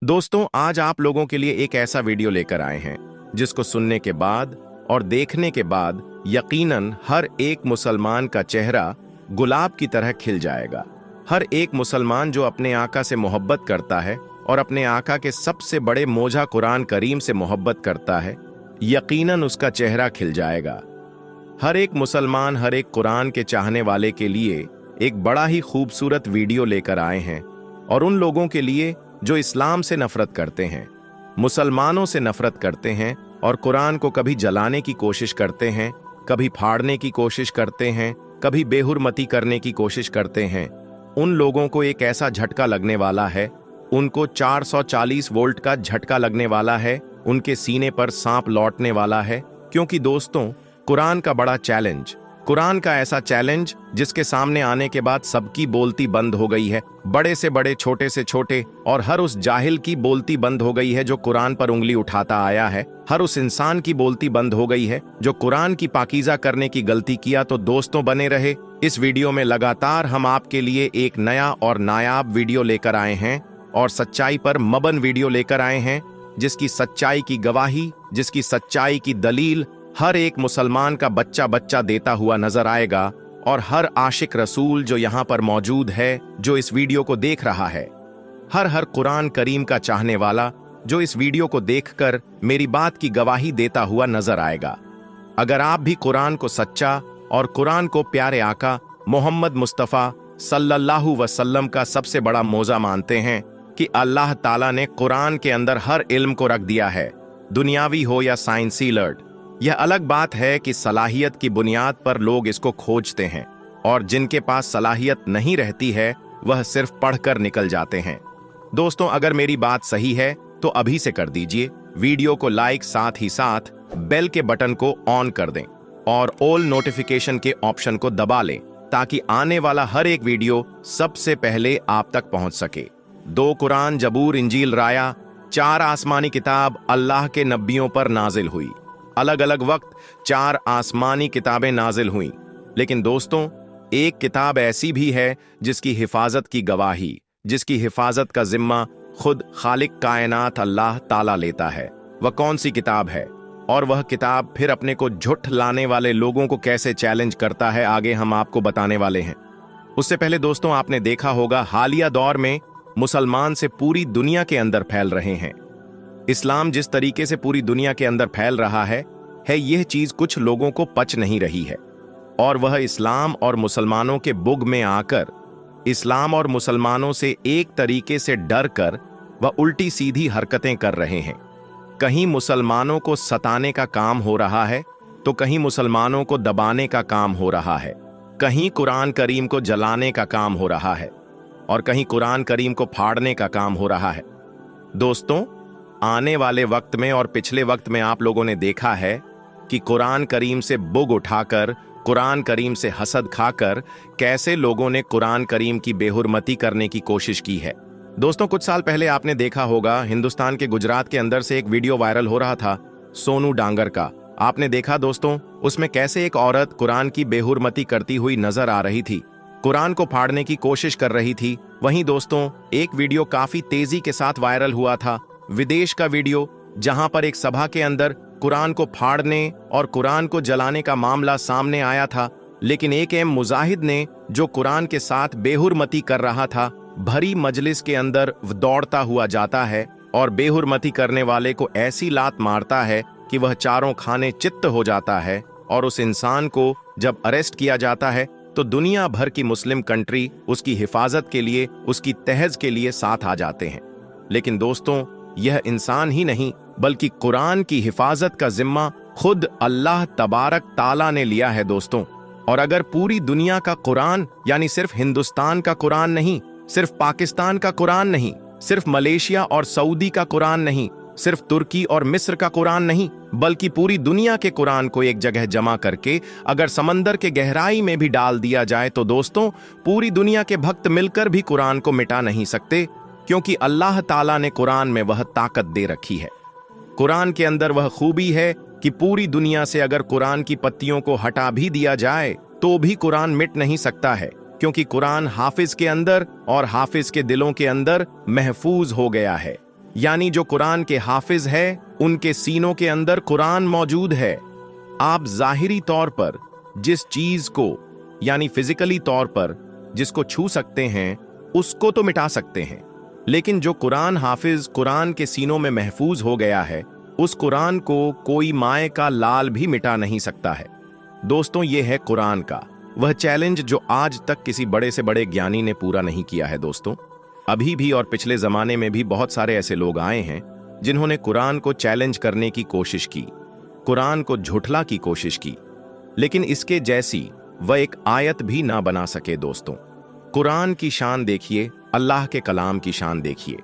दोस्तों, आज आप लोगों के लिए एक ऐसा वीडियो लेकर आए हैं जिसको सुनने के बाद और देखने के बाद यकीनन हर एक मुसलमान का चेहरा गुलाब की तरह खिल जाएगा। हर एक मुसलमान जो अपने आका से मोहब्बत करता है और अपने आका के सबसे बड़े मोजा कुरान करीम से मोहब्बत करता है, यकीनन उसका चेहरा खिल जाएगा। हर एक मुसलमान हर एक कुरान के चाहने वाले के लिए एक बड़ा ही खूबसूरत वीडियो लेकर आए हैं, और उन लोगों के लिए जो इस्लाम से नफरत करते हैं, मुसलमानों से नफरत करते हैं और कुरान को कभी जलाने की कोशिश करते हैं, कभी फाड़ने की कोशिश करते हैं, कभी बेहुरमती करने की कोशिश करते हैं। उन लोगों को एक ऐसा झटका लगने वाला है, उनको 440 वोल्ट का झटका लगने वाला है, उनके सीने पर सांप लौटने वाला है। क्योंकि दोस्तों, कुरान का बड़ा चैलेंज, कुरान का ऐसा चैलेंज जिसके सामने आने के बाद सबकी बोलती बंद हो गई है, बड़े से बड़े, छोटे से छोटे, और हर उस जाहिल की बोलती बंद हो गई है जो कुरान पर उंगली उठाता आया है। हर उस इंसान की बोलती बंद हो गई है जो कुरान की पाकीज़ा करने की गलती किया। तो दोस्तों, बने रहे इस वीडियो में। लगातार हम आपके लिए एक नया और नायाब वीडियो लेकर आए हैं और सच्चाई पर मबन वीडियो लेकर आए हैं, जिसकी सच्चाई की गवाही, जिसकी सच्चाई की दलील हर एक मुसलमान का बच्चा बच्चा देता हुआ नजर आएगा। और हर आशिक रसूल जो यहाँ पर मौजूद है, जो इस वीडियो को देख रहा है, हर कुरान करीम का चाहने वाला जो इस वीडियो को देखकर मेरी बात की गवाही देता हुआ नजर आएगा। अगर आप भी कुरान को सच्चा और कुरान को प्यारे आका मोहम्मद मुस्तफ़ा सल्लल्लाहु वसल्लम का सबसे बड़ा मोजा मानते हैं कि अल्लाह ताला ने कुरान के अंदर हर इल्म को रख दिया है, दुनियावी हो या साइंसी लर्ड। यह अलग बात है कि सलाहियत की बुनियाद पर लोग इसको खोजते हैं, और जिनके पास सलाहियत नहीं रहती है वह सिर्फ पढ़कर निकल जाते हैं। दोस्तों, अगर मेरी बात सही है तो अभी से कर दीजिए वीडियो को लाइक, साथ ही साथ बेल के बटन को ऑन कर दें और ऑल नोटिफिकेशन के ऑप्शन को दबा लें, ताकि आने वाला हर एक वीडियो सबसे पहले आप तक पहुंच सके। 2 कुरान, जबूर, इंजील, राया, 4 आसमानी किताब अल्लाह के नबियों पर नाजिल हुई। अलग अलग वक्त 4 आसमानी किताबें नाजिल हुईं। लेकिन दोस्तों, एक किताब ऐसी भी है जिसकी हिफाजत की गवाही, जिसकी हिफाजत का जिम्मा खुद खालिक कायनात अल्लाह ताला लेता है। वह कौन सी किताब है और वह किताब फिर अपने को झुठ लाने वाले लोगों को कैसे चैलेंज करता है, आगे हम आपको बताने वाले हैं। उससे पहले दोस्तों, आपने देखा होगा हालिया दौर में मुसलमान से पूरी दुनिया के अंदर फैल रहे हैं। इस्लाम जिस तरीके से पूरी दुनिया के अंदर फैल रहा है यह चीज कुछ लोगों को पच नहीं रही है, और वह इस्लाम और मुसलमानों के बुग में आकर इस्लाम और मुसलमानों से एक तरीके से डर कर वह उल्टी सीधी हरकतें कर रहे हैं। कहीं मुसलमानों को सताने का काम हो रहा है, तो कहीं मुसलमानों को दबाने का काम हो रहा है, कहीं कुरान करीम को जलाने का काम हो रहा है, और कहीं कुरान करीम को फाड़ने का काम हो रहा है। दोस्तों, आने वाले वक्त में और पिछले वक्त में आप लोगों ने देखा है कि कुरान करीम से बुग उठाकर, कुरान करीम से हसद खाकर कैसे लोगों ने कुरान करीम की बेहुरमती करने की कोशिश की है। दोस्तों, कुछ साल पहले आपने देखा होगा हिंदुस्तान के गुजरात के अंदर से एक वीडियो वायरल हो रहा था सोनू डांगर का। आपने देखा दोस्तों, उसमें कैसे एक औरत कुरान की बेहुरमती करती हुई नजर आ रही थी, कुरान को फाड़ने की कोशिश कर रही थी। वहीं दोस्तों, एक वीडियो काफी तेजी के साथ वायरल हुआ था, विदेश का वीडियो, जहां पर एक सभा के अंदर कुरान को फाड़ने और कुरान को जलाने का मामला सामने आया था। लेकिन एक मुजाहिद ने, जो कुरान के साथ बेहुरमती कर रहा था, भरी मजलिस के अंदर दौड़ता हुआ जाता है और बेहुरमती करने वाले को ऐसी लात मारता है कि वह चारों खाने चित्त हो जाता है। और उस इंसान को जब अरेस्ट किया जाता है तो दुनिया भर की मुस्लिम कंट्री उसकी हिफाजत के लिए, उसकी तहज के लिए साथ आ जाते हैं। लेकिन दोस्तों, यह इंसान ही नहीं बल्कि कुरान की हिफाजत का जिम्मा खुद अल्लाह तबारक ताला ने लिया है दोस्तों। और अगर पूरी दुनिया का कुरान, यानी सिर्फ हिंदुस्तान का कुरान नहीं, सिर्फ पाकिस्तान का कुरान नहीं, सिर्फ मलेशिया और सऊदी का कुरान नहीं, सिर्फ तुर्की और मिस्र का कुरान नहीं, बल्कि पूरी दुनिया के कुरान को एक जगह जमा करके अगर समंदर के गहराई में भी डाल दिया जाए, तो दोस्तों, पूरी दुनिया के भक्त मिलकर भी कुरान को मिटा नहीं सकते। क्योंकि अल्लाह ताला ने कुरान में वह ताकत दे रखी है। कुरान के अंदर वह खूबी है कि पूरी दुनिया से अगर कुरान की पत्तियों को हटा भी दिया जाए तो भी कुरान मिट नहीं सकता है, क्योंकि कुरान हाफिज के अंदर और हाफिज के दिलों के अंदर महफूज हो गया है। यानी जो कुरान के हाफिज है उनके सीनों के अंदर कुरान मौजूद है। आप जाहिरी तौर पर जिस चीज को यानी फिजिकली तौर पर जिसको छू सकते हैं उसको तो मिटा सकते हैं, लेकिन जो कुरान हाफिज कुरान के सीनों में महफूज हो गया है उस कुरान को कोई माए का लाल भी मिटा नहीं सकता है। दोस्तों, यह है कुरान का वह चैलेंज जो आज तक किसी बड़े से बड़े ज्ञानी ने पूरा नहीं किया है। दोस्तों, अभी भी और पिछले जमाने में भी बहुत सारे ऐसे लोग आए हैं जिन्होंने कुरान को चैलेंज करने की कोशिश की, कुरान को झुठला की कोशिश की, लेकिन इसके जैसी वह एक आयत भी ना बना सके। दोस्तों, कुरान की शान देखिए, अल्लाह के कलाम की शान देखिए।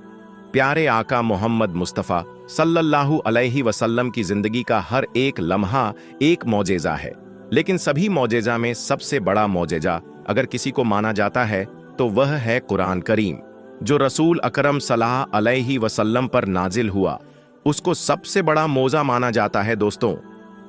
प्यारे आका मोहम्मद मुस्तफ़ा सल्लल्लाहु अलैहि वसल्लम की जिंदगी का हर एक लम्हा एक मौजेज़ा है, लेकिन सभी मौजेज़ा में सबसे बड़ा मौजेज़ा अगर किसी को माना जाता है तो वह है कुरान करीम, जो रसूल अकरम सल्लल्लाहु अलैहि वसल्लम पर नाजिल हुआ। उसको सबसे बड़ा मौजा माना जाता है। दोस्तों,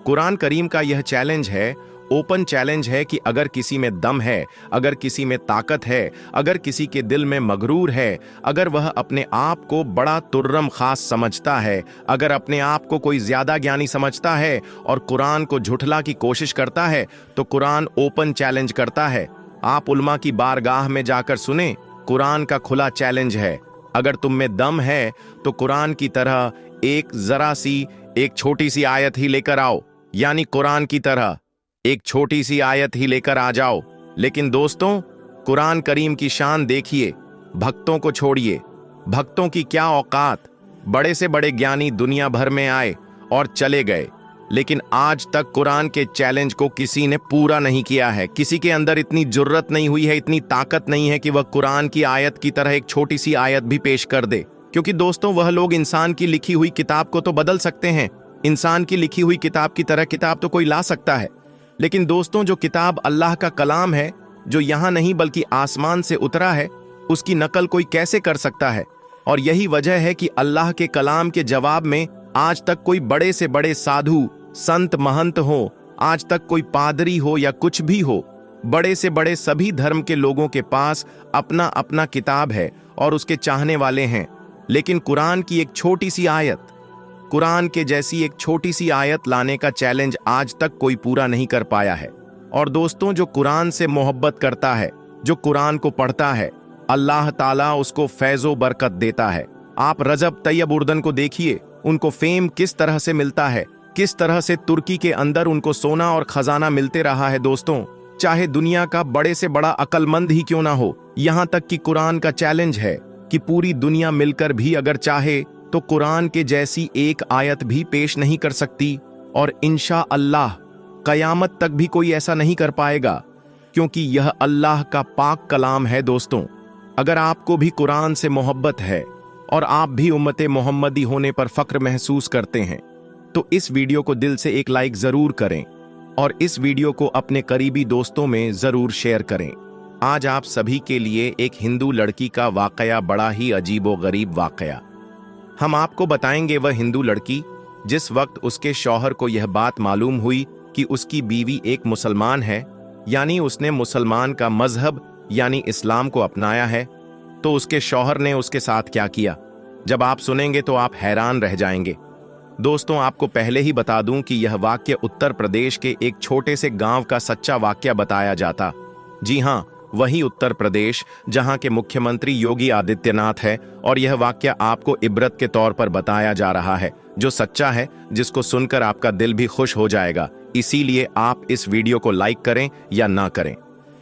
कुरान करीम का यह चैलेंज है, ओपन चैलेंज है कि अगर किसी में दम है, अगर किसी में ताकत है, अगर किसी के दिल में मगरूर है, अगर वह अपने आप को बड़ा तुर्रम खास समझता है, अगर अपने आप को कोई ज्यादा ज्ञानी समझता है और कुरान को झुठला की कोशिश करता है, तो कुरान ओपन चैलेंज करता है। आप उल्मा की बारगाह में जाकर सुने, कुरान का खुला चैलेंज है। अगर तुम में दम है तो कुरान की तरह एक जरा सी एक छोटी सी आयत ही लेकर आओ, यानी कुरान की तरह एक छोटी सी आयत ही लेकर आ जाओ। लेकिन दोस्तों, कुरान करीम की शान देखिए, भक्तों को छोड़िए, भक्तों की क्या औकात। बड़े से बड़े ज्ञानी दुनिया भर में आए और चले गए, लेकिन आज तक कुरान के चैलेंज को किसी ने पूरा नहीं किया है। किसी के अंदर इतनी जुर्रत नहीं हुई है, इतनी ताकत नहीं है कि वह कुरान की आयत की तरह एक छोटी सी आयत भी पेश कर दे। क्योंकि दोस्तों, वह लोग इंसान की लिखी हुई किताब को तो बदल सकते हैं, इंसान की लिखी हुई किताब की तरह किताब तो कोई ला सकता है, लेकिन दोस्तों जो किताब अल्लाह का कलाम है, जो यहाँ नहीं बल्कि आसमान से उतरा है, उसकी नकल कोई कैसे कर सकता है। और यही वजह है कि अल्लाह के कलाम के जवाब में आज तक कोई बड़े से बड़े साधु संत महंत हो, आज तक कोई पादरी हो या कुछ भी हो, बड़े से बड़े सभी धर्म के लोगों के पास अपना अपना किताब है और उसके चाहने वाले हैं, लेकिन कुरान की एक छोटी सी आयत, कुरान के जैसी एक छोटी सी आयत लाने का चैलेंज आज तक कोई पूरा नहीं कर पाया है। और दोस्तों, जो कुरान से मोहब्बत करता है, जो कुरान को पढ़ता है, अल्लाह ताला उसको फैज़ो बरकत देता है। आप रजब तैयब उर्दन को देखिए, उनको फेम किस तरह से मिलता है, किस तरह से तुर्की के अंदर उनको सोना और खजाना मिलते रहा है। दोस्तों, चाहे दुनिया का बड़े से बड़ा अक्लमंद ही क्यों ना हो, यहाँ तक कि कुरान का चैलेंज है कि पूरी दुनिया मिलकर भी अगर चाहे तो कुरान के जैसी एक आयत भी पेश नहीं कर सकती, और इंशा अल्लाह कयामत तक भी कोई ऐसा नहीं कर पाएगा, क्योंकि यह अल्लाह का पाक कलाम है। दोस्तों, अगर आपको भी कुरान से मोहब्बत है और आप भी उम्मते मोहम्मदी होने पर फख्र महसूस करते हैं, तो इस वीडियो को दिल से एक लाइक जरूर करें और इस वीडियो को अपने करीबी दोस्तों में जरूर शेयर करें। आज आप सभी के लिए एक हिंदू लड़की का वाकया, बड़ा ही अजीबो गरीब वाकया हम आपको बताएंगे। वह हिंदू लड़की जिस वक्त उसके शौहर को यह बात मालूम हुई कि उसकी बीवी एक मुसलमान है, यानी उसने मुसलमान का मजहब यानी इस्लाम को अपनाया है, तो उसके शौहर ने उसके साथ क्या किया, जब आप सुनेंगे तो आप हैरान रह जाएंगे। दोस्तों, आपको पहले ही बता दूं कि यह वाक्य उत्तर प्रदेश के एक छोटे से गांव का सच्चा वाक्य बताया जाता। जी हां, वही उत्तर प्रदेश जहां के मुख्यमंत्री योगी आदित्यनाथ है, और यह वाक्य आपको इबरत के तौर पर बताया जा रहा है, जो सच्चा है, जिसको सुनकर आपका दिल भी खुश हो जाएगा। इसीलिए आप इस वीडियो को लाइक करें या ना करें,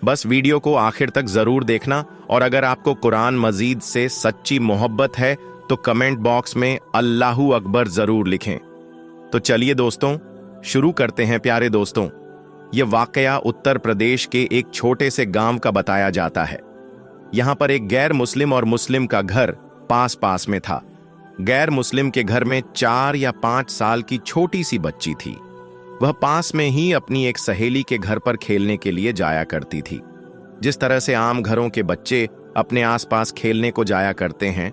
बस वीडियो को आखिर तक जरूर देखना। और अगर आपको कुरान मजीद से सच्ची मोहब्बत है तो कमेंट बॉक्स में अल्लाहू अकबर जरूर लिखें। तो चलिए दोस्तों, शुरू करते हैं। प्यारे दोस्तों, यह वाकया उत्तर प्रदेश के एक छोटे से गांव का बताया जाता है। यहां पर एक गैर मुस्लिम और मुस्लिम का घर पास पास में था। गैर मुस्लिम के घर में 4 या 5 साल की छोटी सी बच्ची थी। वह पास में ही अपनी एक सहेली के घर पर खेलने के लिए जाया करती थी। जिस तरह से आम घरों के बच्चे अपने आसपास खेलने को जाया करते हैं,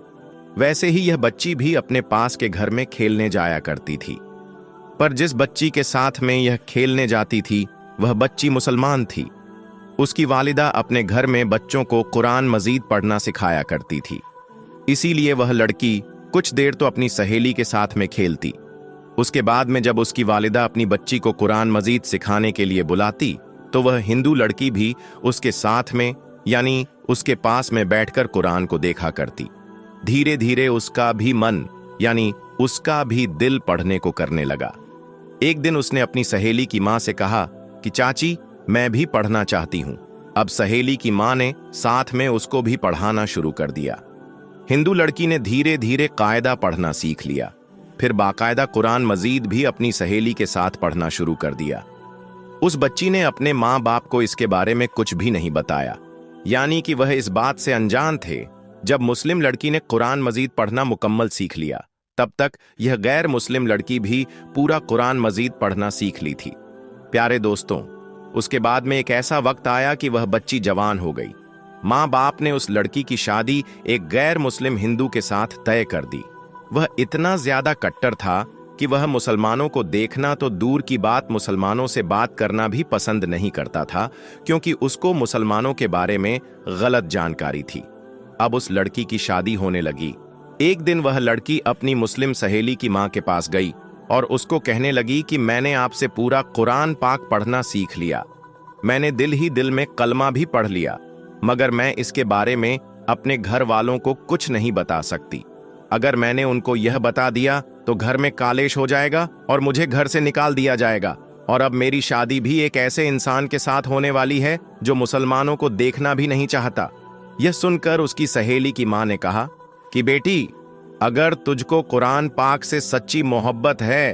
वैसे ही यह बच्ची भी अपने पास के घर में खेलने जाया करती थी। पर जिस बच्ची के साथ में यह खेलने जाती थी, वह बच्ची मुसलमान थी। उसकी वालिदा अपने घर में बच्चों को कुरान मजीद पढ़ना सिखाया करती थी। इसीलिए वह लड़की कुछ देर तो अपनी सहेली के साथ में खेलती। उसके बाद में जब उसकी वालिदा अपनी बच्ची को कुरान मजीद सिखाने के लिए बुलाती तो वह हिंदू लड़की भी उसके साथ में यानी उसके पास में बैठकर कुरान को देखा करती। धीरे धीरे उसका भी मन यानी उसका भी दिल पढ़ने को करने लगा। एक दिन उसने अपनी सहेली की मां से कहा कि चाची, मैं भी पढ़ना चाहती हूं। अब सहेली की मां ने साथ में उसको भी पढ़ाना शुरू कर दिया। हिंदू लड़की ने धीरे धीरे कायदा पढ़ना सीख लिया। फिर बाकायदा कुरान मजीद भी अपनी सहेली के साथ पढ़ना शुरू कर दिया। उस बच्ची ने अपने माँ बाप को इसके बारे में कुछ भी नहीं बताया, यानी कि वह इस बात से अनजान थे। जब मुस्लिम लड़की ने कुरान मजीद पढ़ना मुकम्मल सीख लिया, तब तक यह गैर मुस्लिम लड़की भी पूरा कुरान मजीद पढ़ना सीख ली थी। प्यारे दोस्तों, उसके बाद में एक ऐसा वक्त आया कि वह बच्ची जवान हो गई। माँ बाप ने उस लड़की की शादी एक गैर मुस्लिम हिंदू के साथ तय कर दी। वह इतना ज्यादा कट्टर था कि वह मुसलमानों को देखना तो दूर की बात, मुसलमानों से बात करना भी पसंद नहीं करता था, क्योंकि उसको मुसलमानों के बारे में गलत जानकारी थी। अब उस लड़की की शादी होने लगी। एक दिन वह लड़की अपनी मुस्लिम सहेली की मां के पास गई और उसको कहने लगी कि मैंने आपसे पूरा कुरान पाक पढ़ना सीख लिया। मैंने दिल ही दिल में कलमा भी पढ़ लिया, मगर मैं इसके बारे में अपने घर वालों को कुछ नहीं बता सकती। अगर मैंने उनको यह बता दिया तो घर में कालेश हो जाएगा और मुझे घर से निकाल दिया जाएगा। और अब मेरी शादी भी एक ऐसे इंसान के साथ होने वाली है जो मुसलमानों को देखना भी नहीं चाहता। यह सुनकर उसकी सहेली की मां ने कहा कि बेटी, अगर तुझको कुरान पाक से सच्ची मोहब्बत है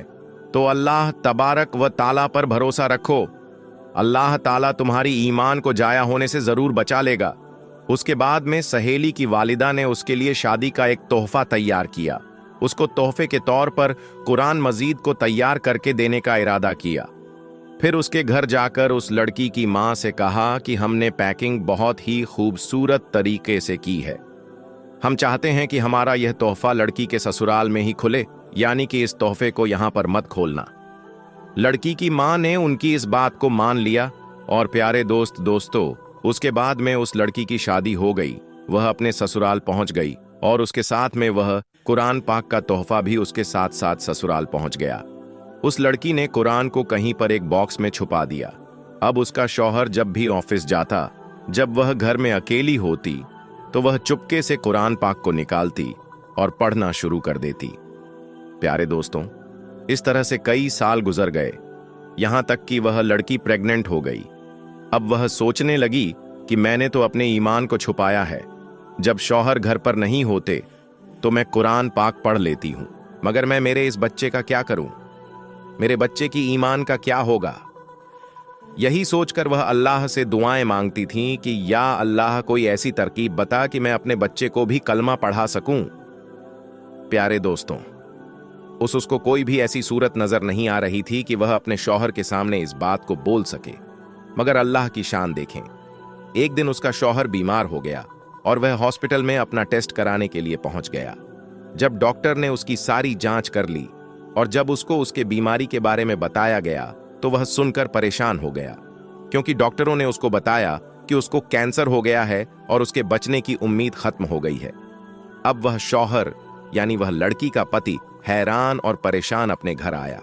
तो अल्लाह तबारक व ताला पर भरोसा रखो। अल्लाह ताला तुम्हारी ईमान को जाया होने से जरूर बचा लेगा। उसके बाद में सहेली की वालिदा ने उसके लिए शादी का एक तोहफा तैयार किया। उसको तोहफे के तौर पर कुरान मजीद को तैयार करके देने का इरादा किया। फिर उसके घर जाकर उस लड़की की मां से कहा कि हमने पैकिंग बहुत ही खूबसूरत तरीके से की है। हम चाहते हैं कि हमारा यह तोहफा लड़की के ससुराल में ही खुले, यानी कि इस तोहफे को यहां पर मत खोलना। लड़की की मां ने उनकी इस बात को मान लिया। और प्यारे दोस्तों, उसके बाद में उस लड़की की शादी हो गई। वह अपने ससुराल पहुंच गई और उसके साथ में वह कुरान पाक का तोहफा भी उसके साथ साथ ससुराल पहुंच गया। उस लड़की ने कुरान को कहीं पर एक बॉक्स में छुपा दिया। अब उसका शौहर जब भी ऑफिस जाता, जब वह घर में अकेली होती, तो वह चुपके से कुरान पाक को निकालती और पढ़ना शुरू कर देती। प्यारे दोस्तों, इस तरह से कई साल गुजर गए, यहां तक कि वह लड़की प्रेग्नेंट हो गई। अब वह सोचने लगी कि मैंने तो अपने ईमान को छुपाया है। जब शौहर घर पर नहीं होते तो मैं कुरान पाक पढ़ लेती हूं, मगर मैं मेरे इस बच्चे का क्या करूं? मेरे बच्चे की ईमान का क्या होगा? यही सोचकर वह अल्लाह से दुआएं मांगती थीं कि या अल्लाह, कोई ऐसी तरकीब बता कि मैं अपने बच्चे को भी कलमा पढ़ा सकूं। प्यारे दोस्तों, उसको कोई भी ऐसी सूरत नजर नहीं आ रही थी कि वह अपने शौहर के सामने इस बात को बोल सके। मगर अल्लाह की शान देखें, एक दिन उसका शौहर बीमार हो गया और वह हॉस्पिटल में अपना टेस्ट कराने के लिए पहुंच गया। जब डॉक्टर ने उसकी सारी जांच कर ली और जब उसको उसके बीमारी के बारे में बताया गया तो वह सुनकर परेशान हो गया, क्योंकि डॉक्टरों ने उसको बताया कि उसको कैंसर हो गया है और उसके बचने की उम्मीद खत्म हो गई है। अब वह शौहर यानी वह लड़की का पति हैरान और परेशान अपने घर आया।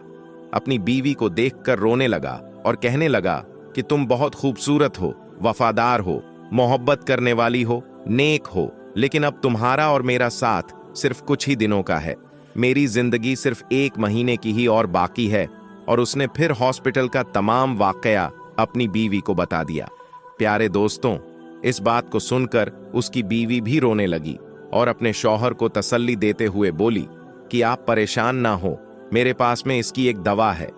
अपनी बीवी को देखकर रोने लगा और कहने लगा कि तुम बहुत खूबसूरत हो, वफादार हो, मोहब्बत करने वाली हो, नेक हो, लेकिन अब तुम्हारा और मेरा साथ सिर्फ कुछ ही दिनों का है। मेरी जिंदगी सिर्फ 1 महीने की ही और बाकी है। और उसने फिर हॉस्पिटल का तमाम वाकया अपनी बीवी को बता दिया। प्यारे दोस्तों, इस बात को सुनकर उसकी बीवी भी रोने लगी और अपने शौहर को तसल्ली देते हुए बोली कि आप परेशान ना हो, मेरे पास में इसकी एक दवा है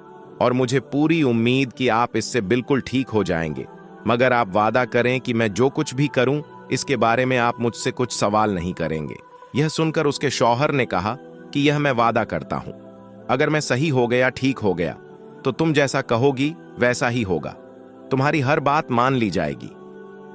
और मुझे पूरी उम्मीद कि आप इससे बिल्कुल ठीक हो जाएंगे, मगर आप वादा करें कि मैं जो कुछ भी करूं इसके बारे में आप मुझसे कुछ सवाल नहीं करेंगे। यह सुनकर उसके शौहर ने कहा कि यह मैं वादा करता हूं, अगर मैं सही हो गया, ठीक हो गया, तो तुम जैसा कहोगी वैसा ही होगा, तुम्हारी हर बात मान ली जाएगी।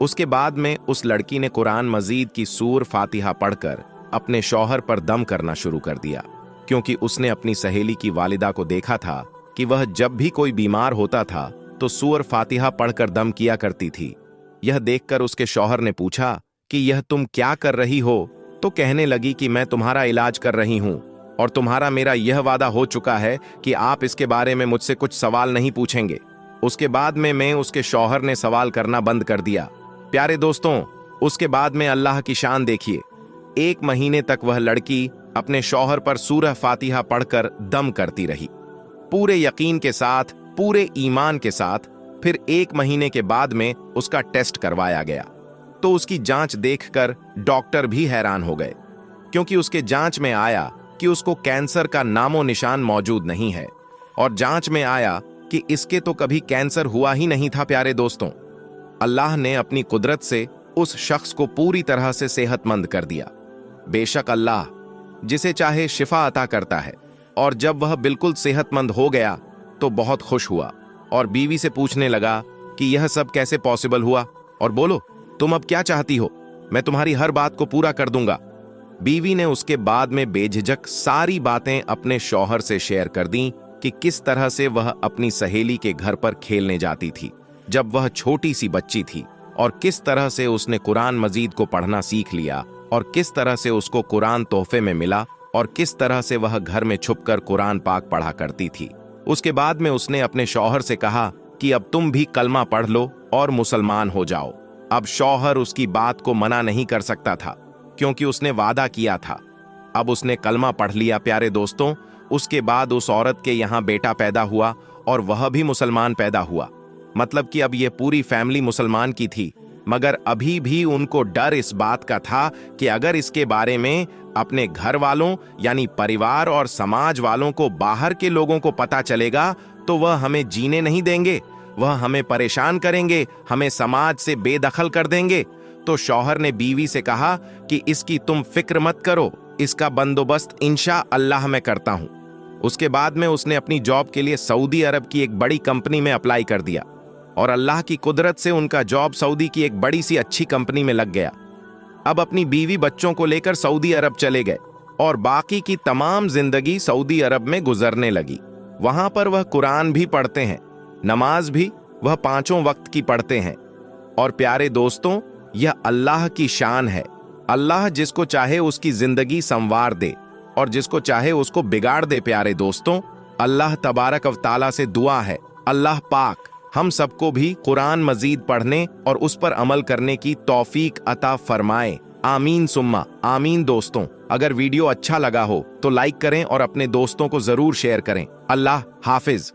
उसके बाद में उस लड़की ने कुरान मजीद की सूर फातिहा पढ़कर अपने शौहर पर दम करना शुरू कर दिया, क्योंकि उसने अपनी सहेली की वालिदा को देखा था कि वह जब भी कोई बीमार होता था तो सूर फातिहा पढ़कर दम किया करती थी। यह देखकर उसके शौहर ने पूछा कि यह तुम क्या कर रही हो? तो कहने लगी कि मैं तुम्हारा इलाज कर रही हूं और तुम्हारा मेरा यह वादा हो चुका है कि आप इसके बारे में मुझसे कुछ सवाल नहीं पूछेंगे। उसके बाद में मैं उसके शौहर ने सवाल करना बंद कर दिया। प्यारे दोस्तों, उसके बाद में अल्लाह की शान देखिए। 1 महीने तक वह लड़की अपने शौहर पर सूरह फातिहा पढ़कर दम करती रही, पूरे यकीन के साथ, पूरे ईमान के साथ। फिर 1 महीने के बाद में उसका टेस्ट करवाया गया तो उसकी जांच देखकर डॉक्टर भी हैरान हो गए, क्योंकि उसके जांच में आया कि उसको कैंसर का नामो निशान मौजूद नहीं है और जांच में आया कि इसके तो कभी कैंसर हुआ ही नहीं था। प्यारे दोस्तों, अल्लाह ने अपनी कुदरत से उस शख्स को पूरी तरह से सेहतमंद कर दिया। बेशक अल्लाह जिसे चाहे शिफा अता करता है। और जब वह बिल्कुल सेहतमंद हो गया तो बहुत खुश हुआ और बीवी से पूछने लगा कि यह सब कैसे पॉसिबल हुआ, और बोलो तुम अब क्या चाहती हो, मैं तुम्हारी हर बात को पूरा कर दूंगा। बीवी ने उसके बाद में बेझिझक सारी बातें अपने शौहर से शेयर कर दी कि किस तरह से वह अपनी सहेली के घर पर खेलने जाती थी जब वह छोटी सी बच्ची थी, और किस तरह से उसने कुरान मजीद को पढ़ना सीख लिया, और किस तरह से उसको कुरान तोहफे में मिला, और किस तरह से वह घर में छुपकर कुरान पाक पढ़ा करती थी। उसके बाद में उसने अपने शौहर से कहा कि अब तुम भी कलमा पढ़ लो और मुसलमान हो जाओ। अब शौहर उसकी बात को मना नहीं कर सकता था, क्योंकि उसने वादा किया था। अब उसने कलमा पढ़ लिया। प्यारे दोस्तों, उसके बाद उस औरत के यहाँ बेटा पैदा हुआ और वह भी मुसलमान पैदा हुआ। मतलब कि अब यह पूरी फैमिली मुसलमान की थी, मगर अभी भी उनको डर इस बात का था कि अगर इसके बारे में अपने घर वालों यानी परिवार और समाज वालों को, बाहर के लोगों को पता चलेगा तो वह हमें जीने नहीं देंगे, वह हमें परेशान करेंगे, हमें समाज से बेदखल कर देंगे। तो शौहर ने बीवी से कहा कि इसकी तुम फिक्र मत करो, इसका बंदोबस्त इंशा अल्लाह मैं करता हूं। उसके बाद में उसने अपनी जॉब के लिए सऊदी अरब की एक बड़ी कंपनी में अप्लाई कर दिया और अल्लाह की कुदरत से उनका जॉब सऊदी की एक बड़ी सी अच्छी कंपनी में लग गया। अब अपनी बीवी बच्चों को लेकर सऊदी अरब चले गए और बाकी की तमाम जिंदगी सऊदी अरब में गुजरने लगी। वहां पर वह कुरान भी पढ़ते हैं, नमाज भी वह 5 वक्त की पढ़ते हैं। और प्यारे दोस्तों, यह अल्लाह की शान है। अल्लाह जिसको चाहे उसकी जिंदगी संवार दे और जिसको चाहे उसको बिगाड़ दे। प्यारे दोस्तों, अल्लाह तबारक व तआला से दुआ है, अल्लाह पाक हम सबको भी कुरान मजीद पढ़ने और उस पर अमल करने की तौफीक अता फरमाए। आमीन सुम्मा आमीन। दोस्तों, अगर वीडियो अच्छा लगा हो तो लाइक करें और अपने दोस्तों को जरूर शेयर करें। अल्लाह हाफिज।